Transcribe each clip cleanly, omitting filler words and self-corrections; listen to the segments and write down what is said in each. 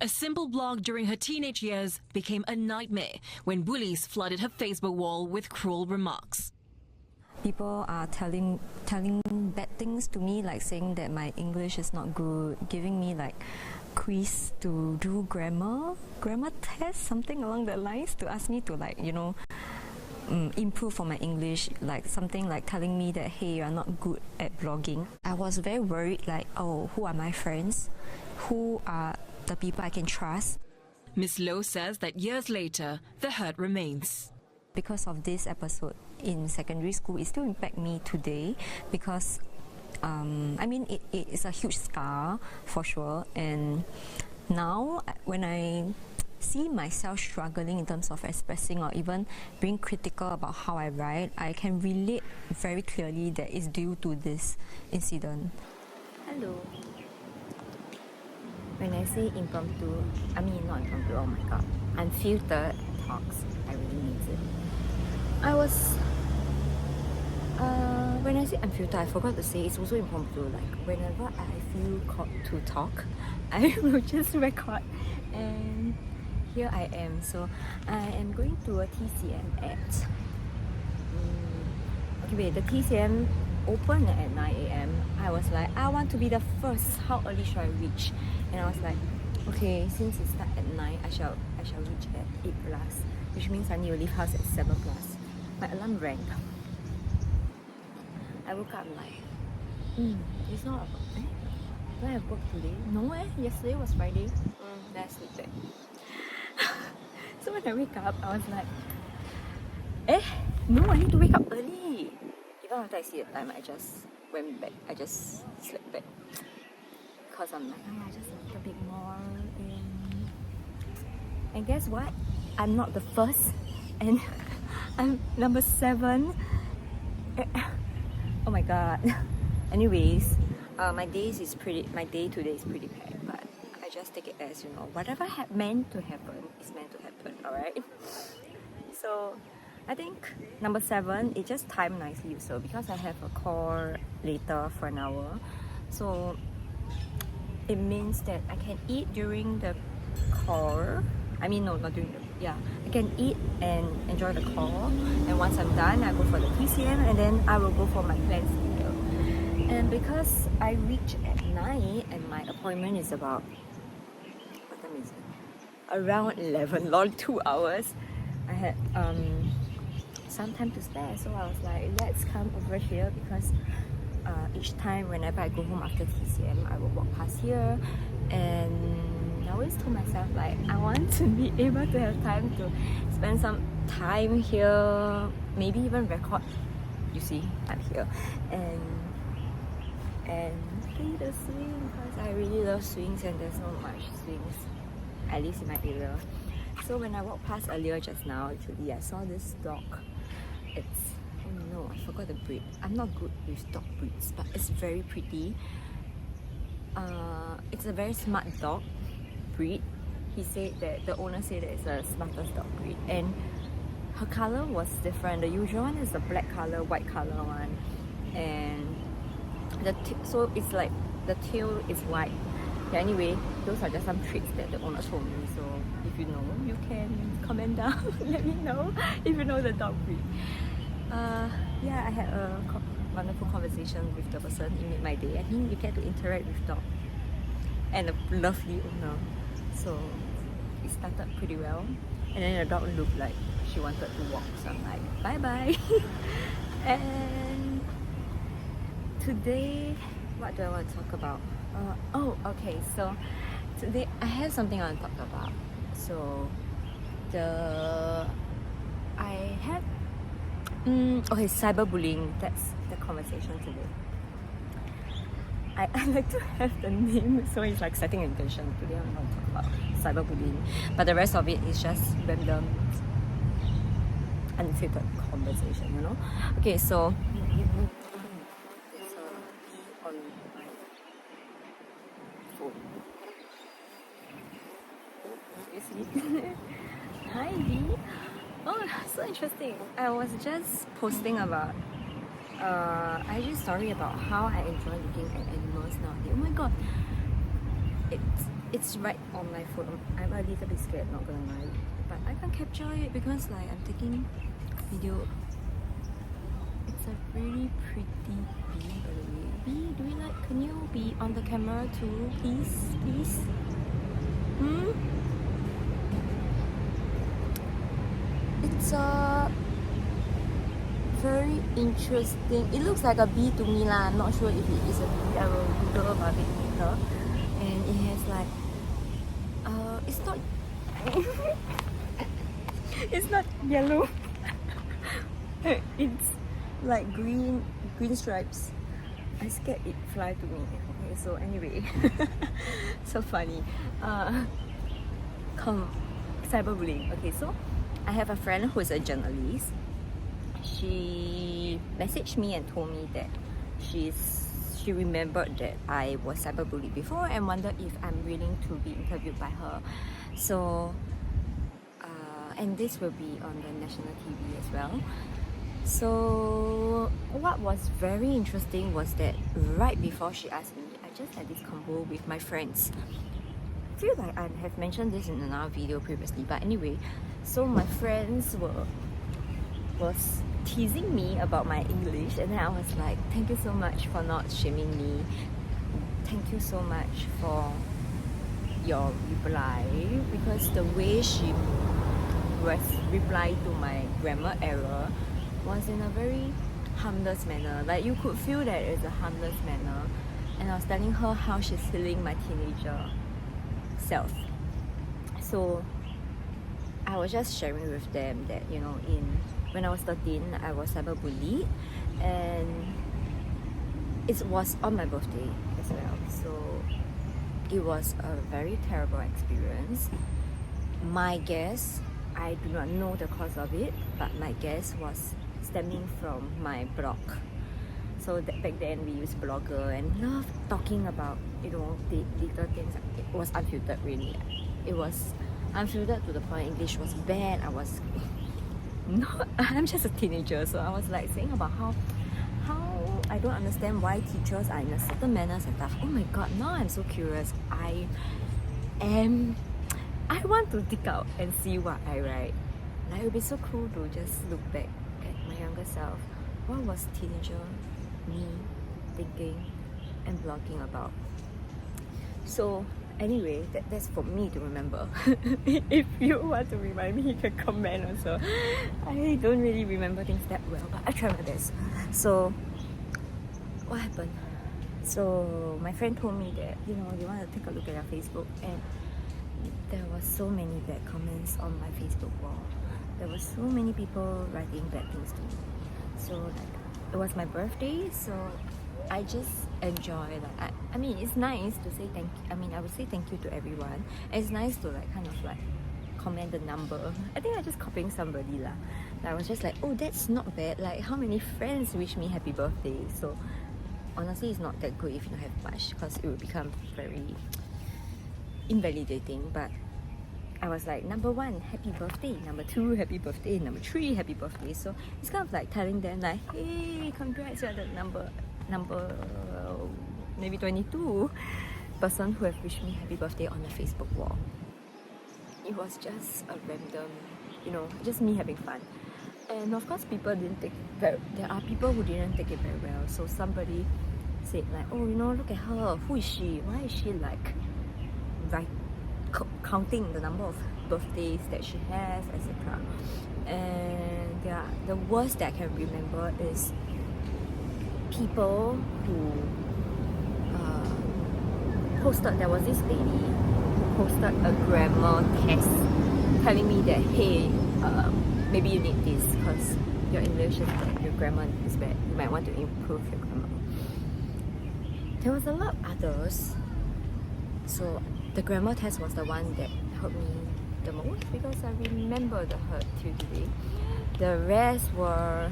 A simple blog during her teenage years became a nightmare when bullies flooded her Facebook wall with cruel remarks. People are telling bad things to me, like saying that my English is not good, giving me like quiz to do grammar test, something along the lines, to ask me to improve on my English, like something like telling me that, hey, you're not good at blogging. I was very worried, like, oh, who are my friends? Who are the people I can trust? Ms. Low says that years later, the hurt remains. Because of this episode in secondary school, it still impacts me today because it is a huge scar for sure. And now when I see myself struggling in terms of expressing or even being critical about how I write, I can relate very clearly that it's due to this incident. Hello. When I say impromptu, not impromptu, oh my god, unfiltered talks, I really need it. When I say unfiltered, I forgot to say it's also impromptu. Like whenever I feel called to talk, I will just record, and here I am. So I am going to a TCM at the TCM opened at 9 a.m. I was like, I want to be the first. How early should I reach? And I was like, okay, since it starts at 9, I shall reach at 8 plus, which means I need to leave house at 7 plus. My alarm rang. I woke up like, it's not about, do I have work today? No, yesterday was Friday. Then I sleep back. So when I wake up, I was like, no, I need to wake up early. Even after I see the time, I just went back. I just slept back. Because I'm like, I just a little bit more. And guess what? I'm not the first. And I'm number 7. Oh my god. Anyways, my day today is pretty bad, but I just take it as, whatever meant to happen is meant to happen, alright? So I think number 7, it just timed nicely also because I have a call later for an hour. So it means that I can eat during the call. I can eat and enjoy the call, and once I'm done, I go for the TCM, and then I will go for my planned speaker. And because I reach at 9 and my appointment is about, what time is it? Around 11, long 2 hours. I had some time to spare, so I was like, let's come over here because each time whenever I go home after TCM, I will walk past here, and I always told myself like I want to be able to have time to spend some time here, maybe even record. You see, I'm here and play the swing because I really love swings and there's not much swings, at least in my area. So when I walked past earlier just now, actually I saw this dog. It's, oh no, I forgot the breed. I'm not good with dog breeds, but it's very pretty. It's a very smart dog breed. He said that the owner said that it's the smartest dog breed, and her color was different. The usual one is the black color, white color one, and so it's like the tail is white. Yeah, anyway, those are just some traits that the owner told me. So if you know, you can comment down. Let me know if you know the dog breed. Yeah, I had a wonderful conversation with the person. It made my day. I think you get to interact with dog and a lovely owner. So it started pretty well. And then the dog looked like she wanted to walk. So I'm like, bye bye. And today, what do I want to talk about? Okay, so today I have something I want to talk about. So cyberbullying, that's the conversation today. I like to have the name, so it's like setting intention. Today I'm going to talk about cyberbullying, but the rest of it is just random, unfiltered conversation, Okay, so there's a bee on my phone. Seriously? Hi bee. Oh, so interesting. I was just posting about IG story about how I enjoy looking at animals nowadays. Oh my god, it's right on my phone. I'm a little bit scared, not gonna lie, but I can't capture it because like I'm taking video. It's a really pretty bee, by the way. Bee, do you like? Can you be on the camera too, please, please? It's a very interesting. It looks like a bee to me lah. I'm not sure if it is a bee. I will Google about it later. And it has like, it's not, it's not yellow. It's like green stripes. I scared it fly to me. Okay, so anyway, so funny. Cyberbullying. Okay, so I have a friend who is a journalist. She messaged me and told me that she remembered that I was cyberbullied before and wondered if I'm willing to be interviewed by her. So, and this will be on the national TV as well. So, what was very interesting was that right before she asked me, I just had this convo with my friends. I feel like I have mentioned this in another video previously, but anyway, so my friends was teasing me about my English, and then I was like, thank you so much for not shaming me. Thank you so much for your reply, because the way she replied to my grammar error was in a very harmless manner. Like you could feel that it's a harmless manner, and I was telling her how she's healing my teenager self. So I was just sharing with them that, you know, when I was 13, I was cyberbullied, and it was on my birthday as well. So it was a very terrible experience. My guess, I do not know the cause of it, but my guess was stemming from my blog. So back then we used Blogger and loved talking about, you know, the little things. It was unfiltered, really. It was unfiltered to the point English was bad. I'm just a teenager, so I was like saying about how I don't understand why teachers are in a certain manners and stuff. Oh my god, now I'm so curious. I want to dig out and see what I write. Like, it would be so cool to just look back at my younger self. What was teenager me thinking and blogging about? So anyway, that's for me to remember. If you want to remind me, you can comment also. I don't really remember things that well, but I try my best. So what happened? So my friend told me that, you know, you want to take a look at your Facebook, and there were so many bad comments on my Facebook wall. There were so many people writing bad things to me. So like, it was my birthday, so I just enjoy that. I mean, it's nice to say thank you. I mean, I would say thank you to everyone. It's nice to like kind of like comment the number. I think I just copying somebody lah. I was just like, oh, that's not bad. Like, how many friends wish me happy birthday? So honestly, it's not that good if you don't have much, because it will become very invalidating. But I was like, number 1, happy birthday. Number 2, happy birthday. Number 3, happy birthday. So it's kind of like telling them like, hey, congrats, you're the number maybe 22 person who have wished me happy birthday on the Facebook wall. It was just a random, you know, just me having fun. And of course, people didn't take there are people who didn't take it very well. So somebody said like, oh, you know, look at her. Who is she? Why is she like counting the number of birthdays that she has, etc. And the worst that I can remember is people who posted. There was this lady who posted a grammar test telling me that, hey, maybe you need this because your English is bad, your grammar is bad, you might want to improve your grammar. There was a lot of others. So the grammar test was the one that hurt me the most, because I remember the hurt till today. The rest were,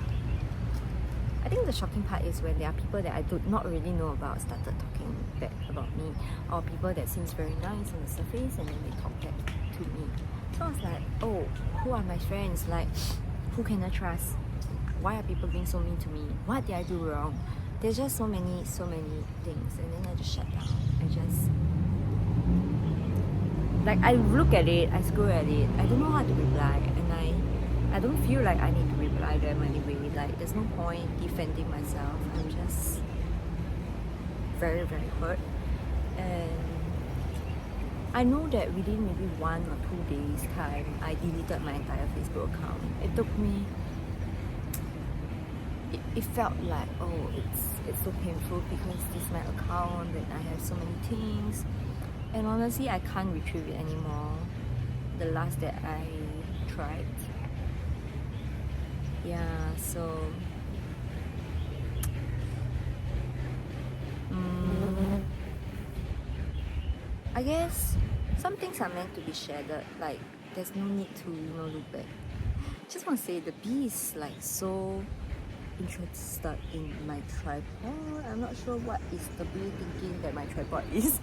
I think the shocking part is when there are people that I do not really know about started talking bad about me, or people that seems very nice on the surface and then they talk back to me. So I was like, oh, who are my friends? Like, who can I trust? Why are people being so mean to me? What did I do wrong? There's just so many things, and then I just shut down. I just like I look at it, I scroll at it, I don't know how to reply, and I don't feel like I need to reply them anyway. Like there's no point defending myself. I'm just very, very hurt. And I know that within maybe 1 or 2 days time, I deleted my entire Facebook account. It took me, it felt like, oh, it's so painful because this is my account and I have so many things. And honestly, I can't retrieve it anymore. The last that I tried. Yeah, so I guess some things are meant to be shared. Like there's no need to look back. Just want to say the bee is like so interested in my tripod. I'm not sure what is the bee thinking that my tripod is,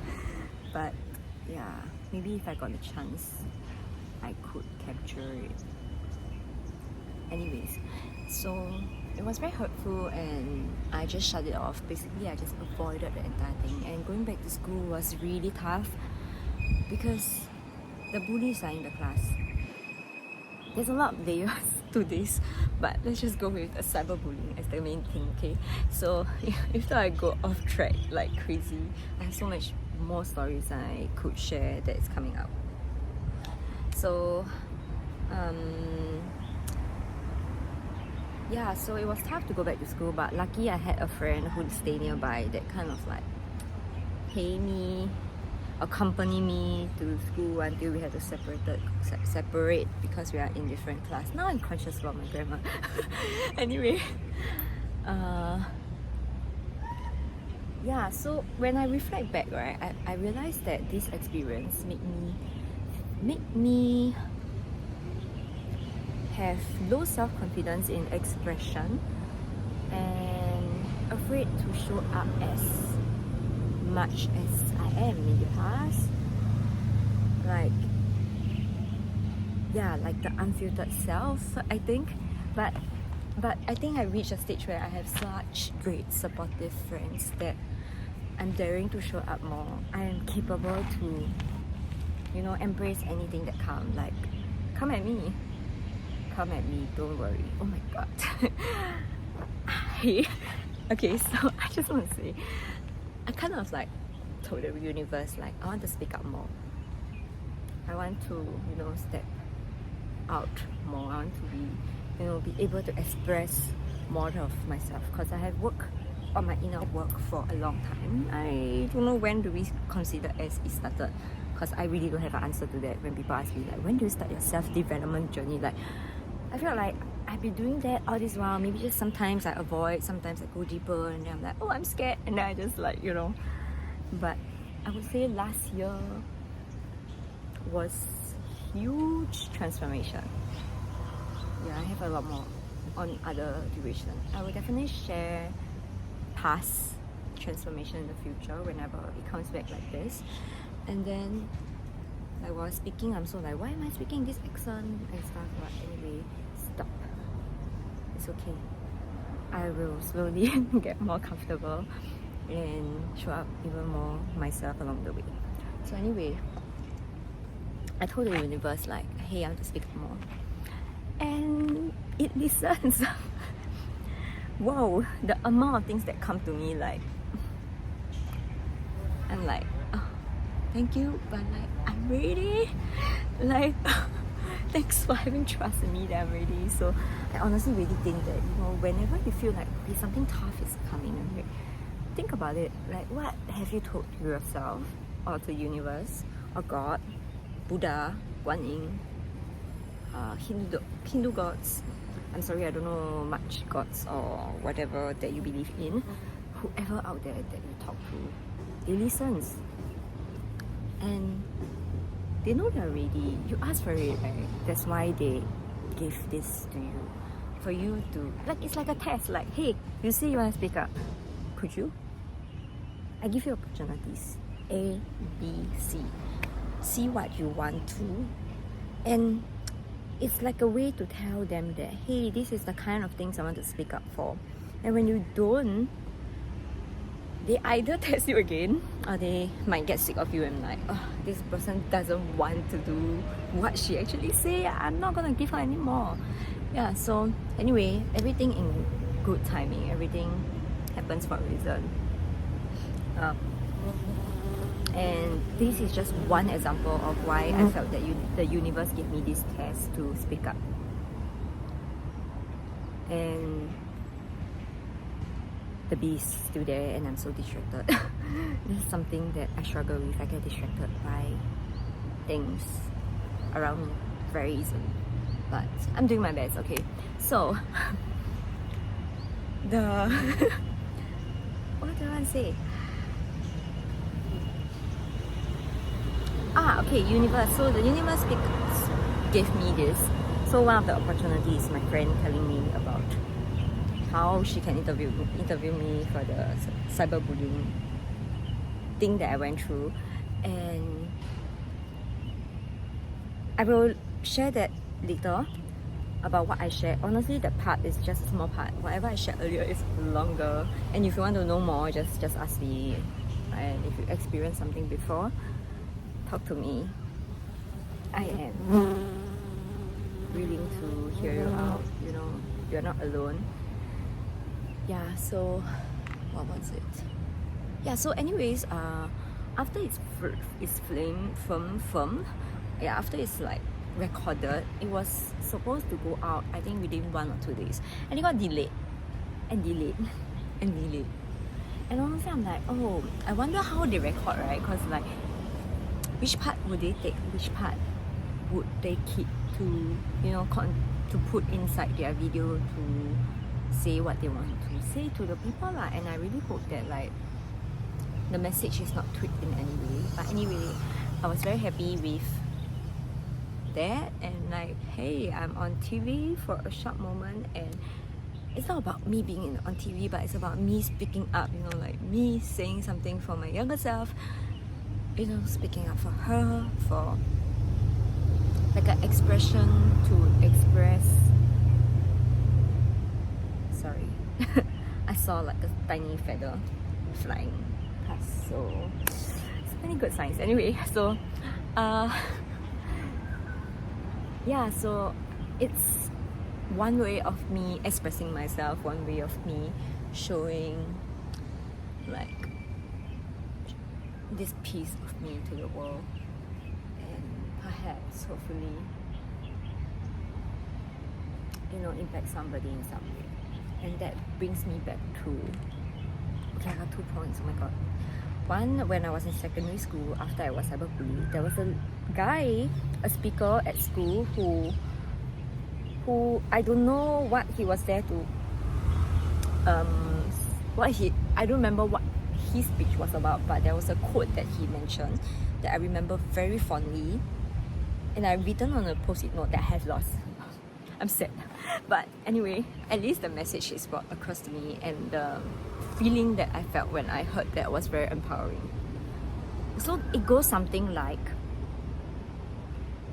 but yeah, maybe if I got the chance, I could capture it. Anyways, so it was very hurtful and I just shut it off. Basically, I just avoided the entire thing. And going back to school was really tough because the bullies are in the class. There's a lot of layers to this, but let's just go with cyberbullying as the main thing, okay? So if I go off track like crazy, I have so much more stories I could share that's coming up. So yeah, so it was tough to go back to school, but lucky I had a friend who'd stay nearby that kind of like pay me, accompany me to school until we had to separate because we are in different class. Now I'm conscious about my grandma. Anyway, yeah, so when I reflect back, right, I realized that this experience made me have low self-confidence in expression and afraid to show up as much as I am in the past. Like the unfiltered self, I think. But I think I reached a stage where I have such great supportive friends that I'm daring to show up more. I am capable to, embrace anything that comes. Like, come at me, don't worry. Oh my god. Okay, so I just want to say, I kind of like told the universe, like, I want to speak up more. I want to, step out more. I want to be able to express more of myself, because I have worked on my inner work for a long time. I don't know when do we consider as it started, because I really don't have an answer to that. When people ask me like, when do you start your self-development journey, like, I feel like I've been doing that all this while. Maybe just sometimes I avoid, sometimes I go deeper, and then I'm like, oh, I'm scared, and then I just like, But I would say last year was huge transformation. Yeah, I have a lot more on other duration. I will definitely share past transformation in the future whenever it comes back like this. And then like while speaking, I'm so like, why am I speaking this accent and stuff? But anyway, stop. It's okay. I will slowly get more comfortable and show up even more myself along the way. So anyway, I told the universe like, hey, I want to speak more. And it listens. Whoa, the amount of things that come to me, like, I'm like, oh, thank you, but like, I'm ready. Like, thanks for having trust in me that I'm ready. So I honestly really think that, whenever you feel like okay, something tough is coming, right, think about it. Like, what have you told to yourself, or to the universe, or God, Buddha, Guan Yin, Hindu gods? I'm sorry, I don't know much gods or whatever that you believe in. Whoever out there that you talk to, they listen. And they know they're ready. You ask for it, right? That's why they give this to you. For you to, like, it's like a test. Like, hey, you say you want to speak up. Could you? I give you opportunities. A, B, C. See what you want to. And it's like a way to tell them that, hey, this is the kind of things I want to speak up for. And when you don't, they either test you again or they might get sick of you and like, oh, this person doesn't want to do what she actually say. I'm not gonna give her anymore. Yeah, so anyway, everything in good timing, everything happens for a reason. And this is just one example of why I felt that the universe gave me this test to speak up. And the bee is still there and I'm so distracted. This is something that I struggle with. I get distracted by things around me very easily. But I'm doing my best, okay? So, what do I want to say? Okay, universe. So the universe gave me this. So one of the opportunities, my friend telling me about how she can interview me for the cyberbullying thing that I went through, and I will share that later about what I shared. Honestly, that part is just a small part. Whatever I shared earlier is longer, and if you want to know more, just ask me. And if you experienced something before, talk to me. I am willing to hear you out. You know, you're not alone. Yeah, so what was it? Yeah, so anyways, after it's firm, yeah, after it's like recorded, it was supposed to go out, I think within 1 or 2 days, and it got delayed and delayed and delayed. And honestly, I'm like, oh, I wonder how they record, right? Because like, which part would they take? Which part would they keep to, you know, to put inside their video to say what they want to say to the people lah. And I really hope that like the message is not tweaked in any way. But anyway, I was very happy with that, and like, hey, I'm on TV for a short moment, and it's not about me being on TV, but it's about me speaking up, you know, like me saying something for my younger self, you know, speaking up for her, for like an expression to express. Sorry. I saw like a tiny feather flying past, so it's many good signs. Anyway, so yeah, so it's one way of me expressing myself, one way of me showing like this piece of me to the world, and perhaps hopefully, you know, impact somebody in some way. And that brings me back to, okay, I got 2 points, oh my god. One, when I was in secondary school, after I was cyberbullied, there was a guy, a speaker at school who I don't know what he was there to I don't remember what his speech was about, but there was a quote that he mentioned that I remember very fondly, and I written on a post-it note that I have lost. I'm sad, but anyway, at least the message is brought across to me, and the feeling that I felt when I heard that was very empowering. So it goes something like,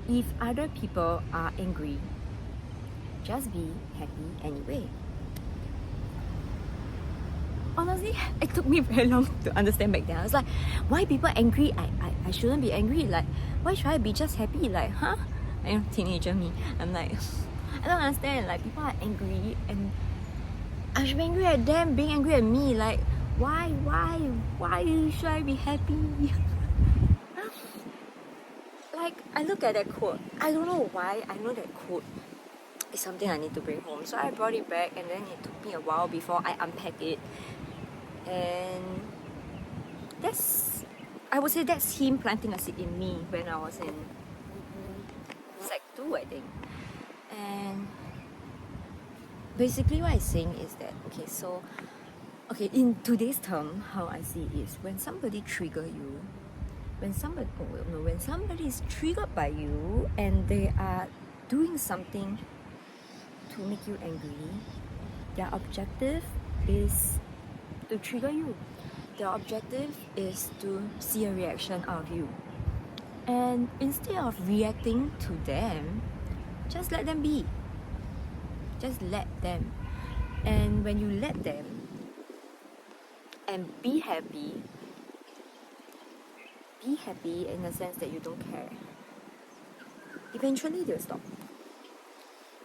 if other people are angry, just be happy anyway. Honestly, it took me very long to understand back then. I was like, why people angry? I shouldn't be angry. Like, why should I be just happy? Like, huh? I am teenager me. I'm like, I don't understand. Like, people are angry and I should be angry at them being angry at me. Like, why should I be happy? Like, I look at that quote. I don't know why. I know that quote is something I need to bring home. So I brought it back, and then it took me a while before I unpacked it. And I would say that's him planting a seed in me when I was in Sec 2, I think. And basically what I'm saying is that, okay, in today's term, how I see it is, when somebody trigger you, when somebody is triggered by you and they are doing something to make you angry, their objective is to trigger you. Their objective is to see a reaction out of you. And instead of reacting to them, just let them be. Just let them. And when you let them, and be happy. Be happy in the sense that you don't care. Eventually they'll stop.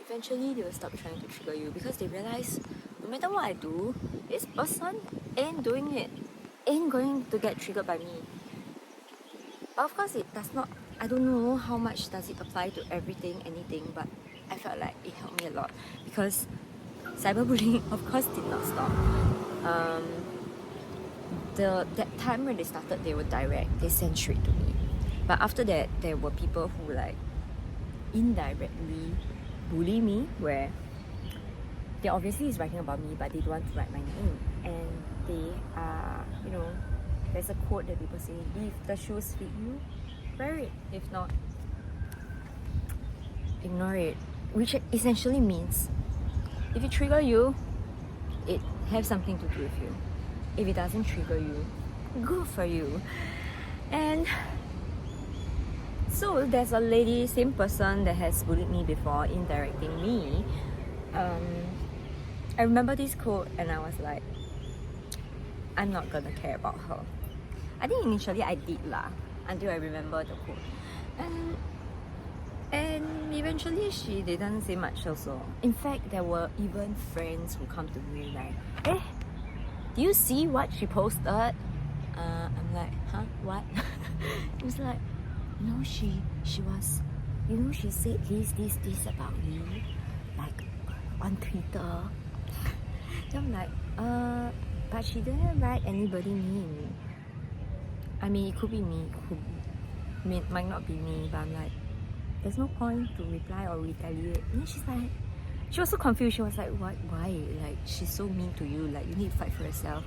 Eventually they will stop trying to trigger you because they realize no matter what I do, this person ain't doing it, ain't going to get triggered by me. But of course it does not, I don't know how much does it apply to everything, anything, but I felt like it helped me a lot because cyberbullying of course did not stop. That time when they started, they were direct, they sent straight to me. But after that, there were people who like indirectly bully me, where they obviously is writing about me, but they don't want to write my name. And they are, there's a quote that people say, if the shoes fit you, wear it. If not, ignore it. Which essentially means, if it trigger you, it has something to do with you. If it doesn't trigger you, good for you. And so there's a lady, same person that has bullied me before, indirecting me. I remember this quote and I was like, I'm not gonna care about her. I think initially I did lah, until I remember the quote. And eventually she didn't say much also. In fact, there were even friends who come to me like, do you see what she posted? I'm like, huh? What? It was like, she was, she said this about you, like on Twitter. Then I'm like, but she didn't write anybody mean. I mean, it could be me, might not be me, but I'm like, there's no point to reply or retaliate. And then she's like, she was so confused. She was like, why? Like, she's so mean to you. Like, you need to fight for yourself.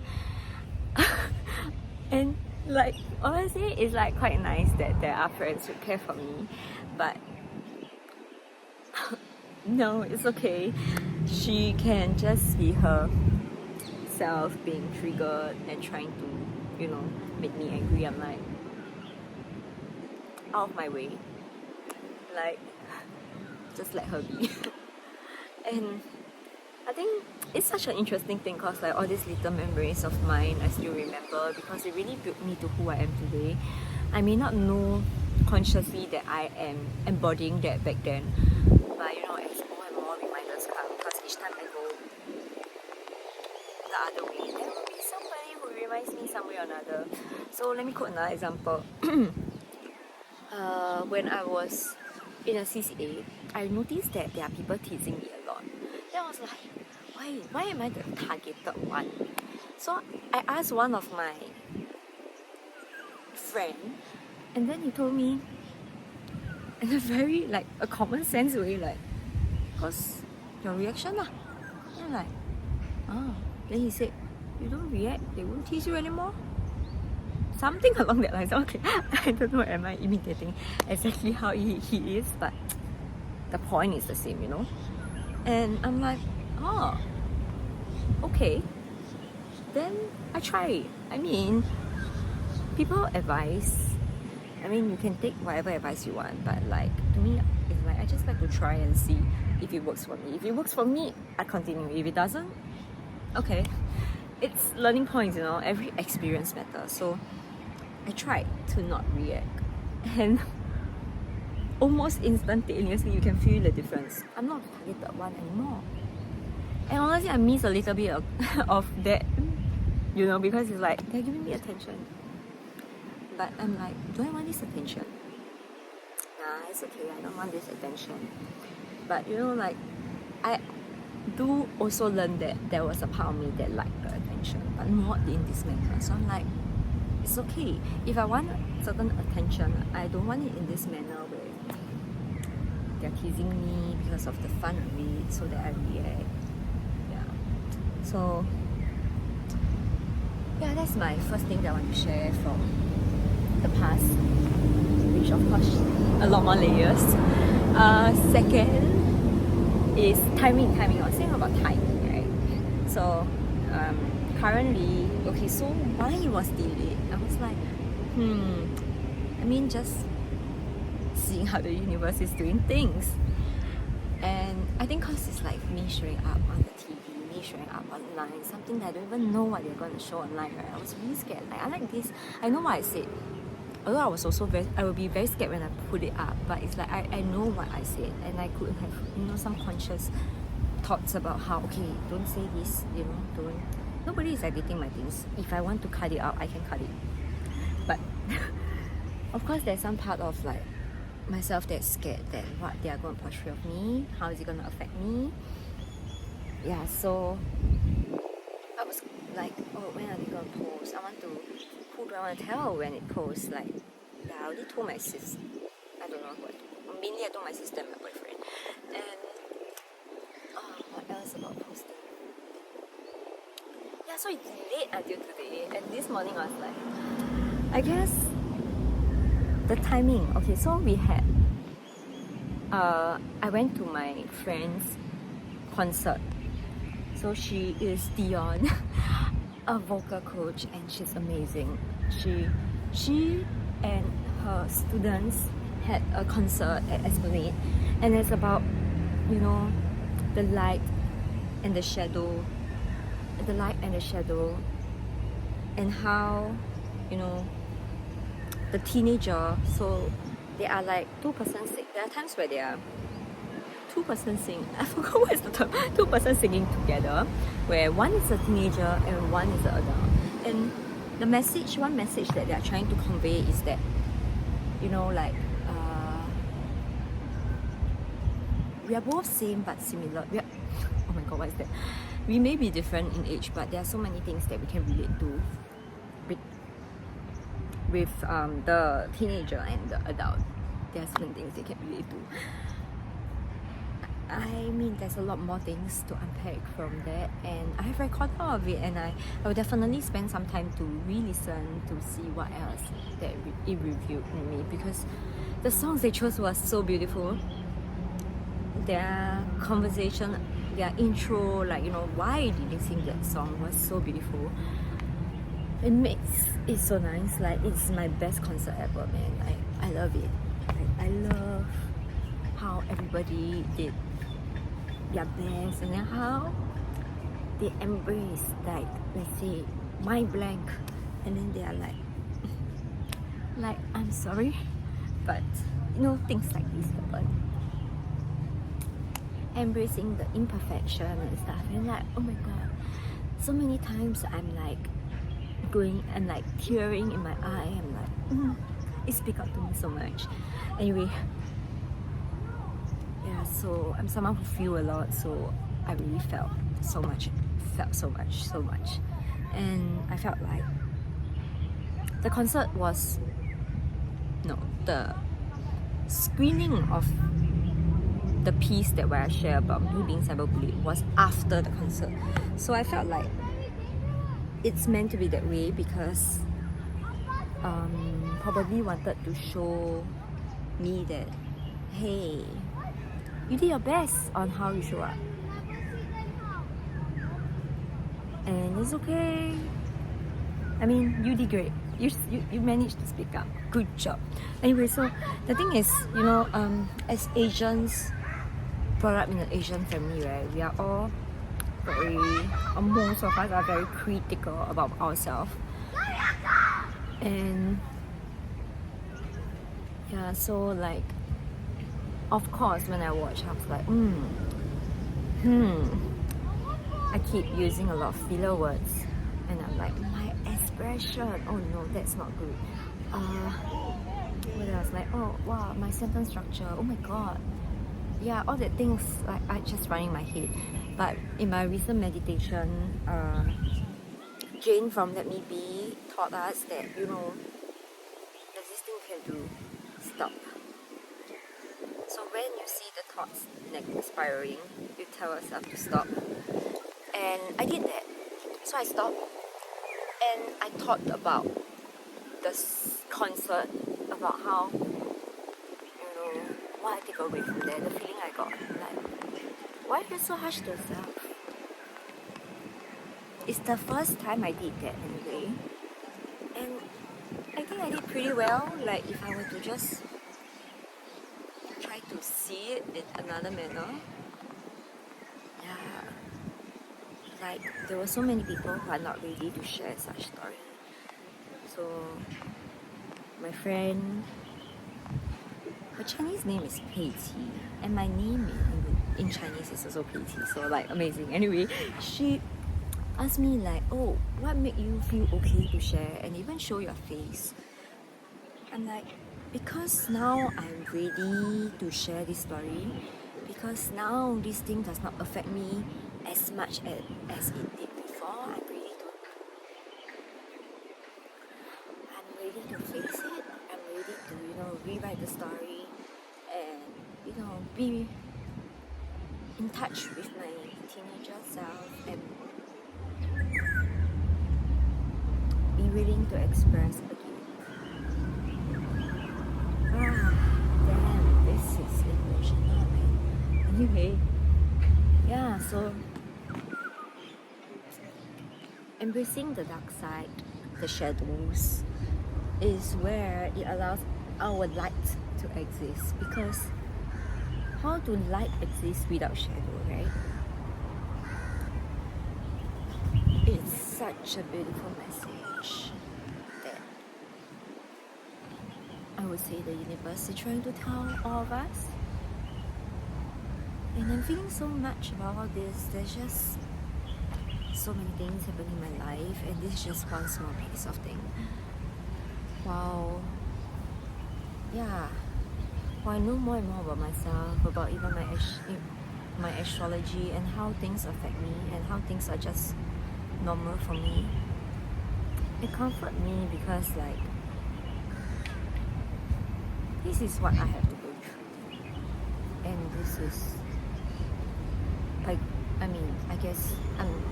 And like, honestly, it's like quite nice that there are friends who care for me. But no, it's okay. She can just be herself being triggered and trying to, make me angry. I'm like, out of my way. Like, just let her be. And I think it's such an interesting thing because like all these little memories of mine I still remember because it really built me to who I am today. I may not know consciously that I am embodying that back then, but as more and more reminders come, because each time I go the other way, there will be somebody who reminds me some way or another. So let me quote another example. When I was in a CCA, I noticed that there are people teasing me a lot. Then I was like, why am I the targeted one? So I asked one of my friend, and then he told me in a very like a common sense way, like, cause your reaction lah. And I'm like, then he said, you don't react, they won't tease you anymore. Something along that line. Okay, I don't know, am I imitating exactly how he is, but the point is the same, And I'm like, okay. Then I try. I mean, people advise. I mean, you can take whatever advice you want, but like to me, it's like I just like to try and see if it works for me. If it works for me, I continue. If it doesn't, okay. It's learning points, Every experience matters. So I tried to not react, and almost instantaneously you can feel the difference. I'm not the targeted one anymore. And honestly, I miss a little bit of that, because it's like they're giving me attention. But I'm like, do I want this attention? Nah, it's okay, I don't want this attention. But like, I do also learn that there was a part of me that liked the attention, but not in this manner. So I'm like, it's okay. If I want certain attention, I don't want it in this manner where they're teasing me because of the fun of it, so that I react. So that's my first thing that I want to share from the past, which of course a lot more layers. Second is timing. I was saying about timing, right? So currently, okay, so why it was delayed? I was like, I mean, just seeing how the universe is doing things. And I think cause it's like me showing up on the TV, me showing up online, something that I don't even know what they're going to show online, right? I was really scared. Like, I like this. I know what I said. Although I will be very scared when I put it up, but it's like I know what I said, and I could have, some conscious thoughts about how, okay, don't say this, don't. Nobody is editing my things. If I want to cut it out, I can cut it. But of course, there's some part of like myself that's scared that what they are going to portray of me, how is it going to affect me. Yeah, so I was like, oh, when are they going to post? Who do I want to tell when it posts? Like, yeah, I already told my sis. I don't know what. Mainly I told my sister and my boyfriend. And what else about posting? Yeah, so it delayed until today. And this morning I was like, I guess the timing. Okay, so we had I went to my friend's concert. So she is Dion, a vocal coach, and she's amazing. She and her students had a concert at Esplanade, and it's about, the light and the shadow, and how, the teenager, so they are like two-person sing. There are times where they are two-person sing. I forgot what is the term. Two-person singing together, where one is a teenager and one is an adult. And one message that they are trying to convey is that, we are both same but similar. Oh my god, what is that? We may be different in age, but there are so many things that we can relate to with the teenager and the adult. There are certain things they can relate to. I mean, there's a lot more things to unpack from that, and I have recorded all of it, and I will definitely spend some time to re-listen to see what else that it revealed in me, because the songs they chose was so beautiful. Their conversation, their intro, why did they sing that song was so beautiful. It makes it so nice. Like, it's my best concert ever, man. I love it. I love how everybody did their best, and then how they embrace, like, let's say, my blank, and then they are like, I'm sorry, but things like this happen. Embracing the imperfection and stuff, and like, oh my god, so many times I'm like going and like tearing in my eye. I'm like, it speaks out to me so much. Anyway, yeah, so I'm someone who feel a lot, so I really felt so much, and I felt like the concert was the screening of the piece that where I share about me being cyberbullied was after the concert. So I felt like it's meant to be that way, because probably wanted to show me that, hey, you did your best on how you show up, and it's okay. I mean, you did great. You managed to speak up. Good job. Anyway, so the thing is, as Asians, brought up in an Asian family, right? We are all most of us are very critical about ourselves. And yeah, so like, of course, when I watch, I was like, I keep using a lot of filler words, and I'm like, my expression, oh no, that's not good. What else? Like, oh wow, my sentence structure, oh my god. Yeah, all the things like I just running my head. But in my recent meditation, Jane from Let Me Be taught us that, there's this thing you can do. Stop. So when you see the thoughts spiraling, you tell yourself to stop. And I did that. So I stopped, and I thought about the concert, about how, what I take away from there, the feeling I got, like, why are you so harsh to yourself? It's the first time I did that anyway, and I think I did pretty well. Like, if I were to just try to see it in another manner, yeah, like there were so many people who are not ready to share such story. So my friend, her Chinese name is Pei Qi, and my name in Chinese is also Pei Qi, so like amazing. Anyway, she asked me like, oh, what made you feel okay to share and even show your face? I'm like, because now I'm ready to share this story, because now this thing does not affect me as much as it did before. I'm ready to face it. I'm ready to, rewrite the story and, be in touch with my teenager self and be willing to express again. Damn, this is emotional, man. Anyway, yeah, so embracing the dark side, the shadows, is where it allows our light to exist. Because how do light exist without shadow, right? It's such a beautiful message that I would say the universe is trying to tell all of us. And I'm feeling so much about all this. There's just so many things happening in my life, and this is just one small piece of thing. Wow. Yeah. Well, I know more and more about myself, about even my astrology and how things affect me and how things are just normal for me. It comforts me because like this is what I have to go through, and this is like, I guess I'm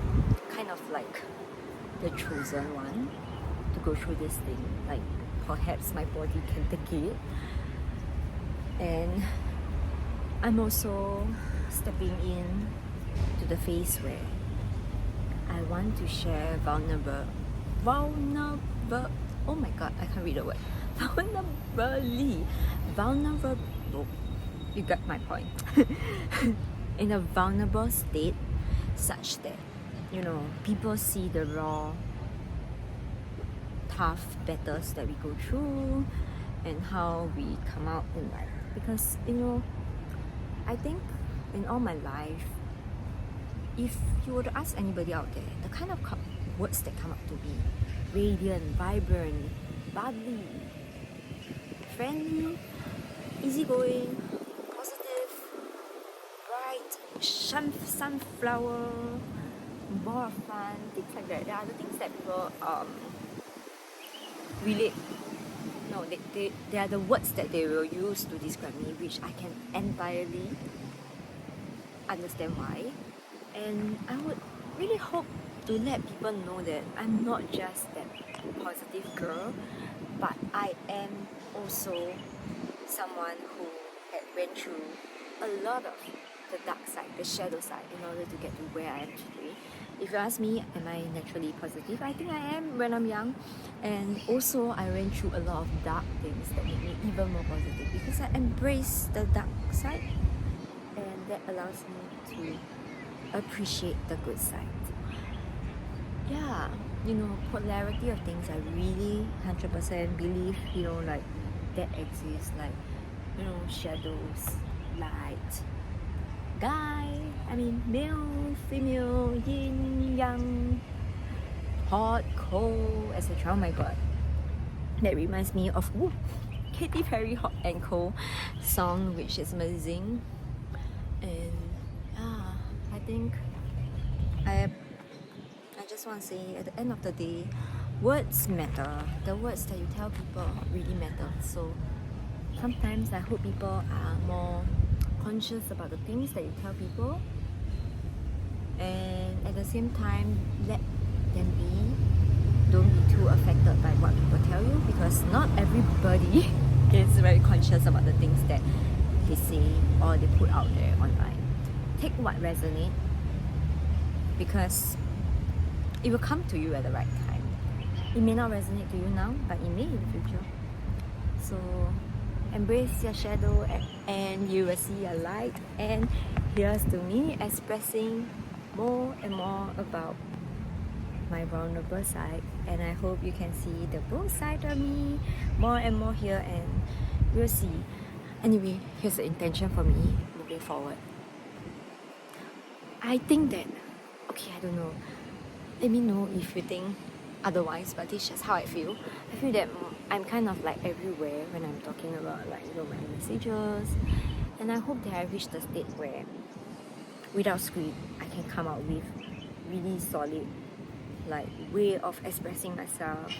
kind of like the chosen one to go through this thing. Like perhaps my body can take it, and I'm also stepping in to the phase where I want to share vulnerable, oh my god, I can't read the word, vulnerable, you got my point, in a vulnerable state such that, people see the raw, tough battles that we go through and how we come out in life. Because, I think in all my life, if you were to ask anybody out there, the kind of words that come up to me: radiant, vibrant, bubbly, friendly, easygoing, positive, bright, sunflower, more of fun, things like that. There are the things that people relate. No, they are the words that they will use to describe me, which I can entirely understand why. And I would really hope to let people know that I'm not just that positive girl, but I am also someone who had went through a lot of the dark side, the shadow side, in order to get to where I am today. If you ask me, am I naturally positive? I think I am when I'm young. And also, I went through a lot of dark things that made me even more positive because I embrace the dark side, and that allows me to appreciate the good side. Yeah, polarity of things, I really 100% believe, like that exists, like, shadows, light, male, female, yin, yang, hot, cold, etc. Oh my god. That reminds me of Katy Perry Hot and Cold song, which is amazing. And I think I just want to say, at the end of the day, words matter. The words that you tell people really matter. So sometimes I hope people are more conscious about the things that you tell people, and at the same time let them be. Don't be too affected by what people tell you, because not everybody is very conscious about the things that they say or they put out there online. Take what resonates, because it will come to you at the right time. It may not resonate to you now, but it may in the future. So embrace your shadow and you will see your light. And here's to me expressing more and more about my vulnerable side, and I hope you can see the both side of me more and more here, and we'll see. Anyway, here's the intention for me moving forward. I think that, okay, I don't know, let me know if you think otherwise, but this is just how I feel. I feel that I'm kind of like everywhere when I'm talking about like, you know, my messages, and I hope that I reach the state where without script I can come out with really solid like way of expressing myself,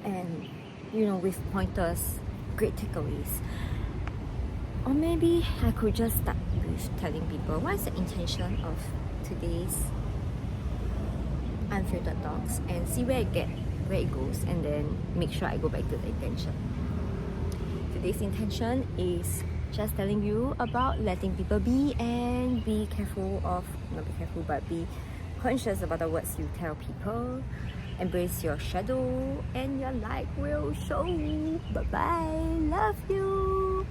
and you know, with pointers, great takeaways. Or maybe I could just start with telling people what is the intention of today's Unfiltered talks, and see where it goes, and then make sure I go back to the intention. Today's intention is just telling you about letting people be, and be careful of, not be careful, but be conscious about the words you tell people. Embrace your shadow and your light will show. Bye bye. Love you.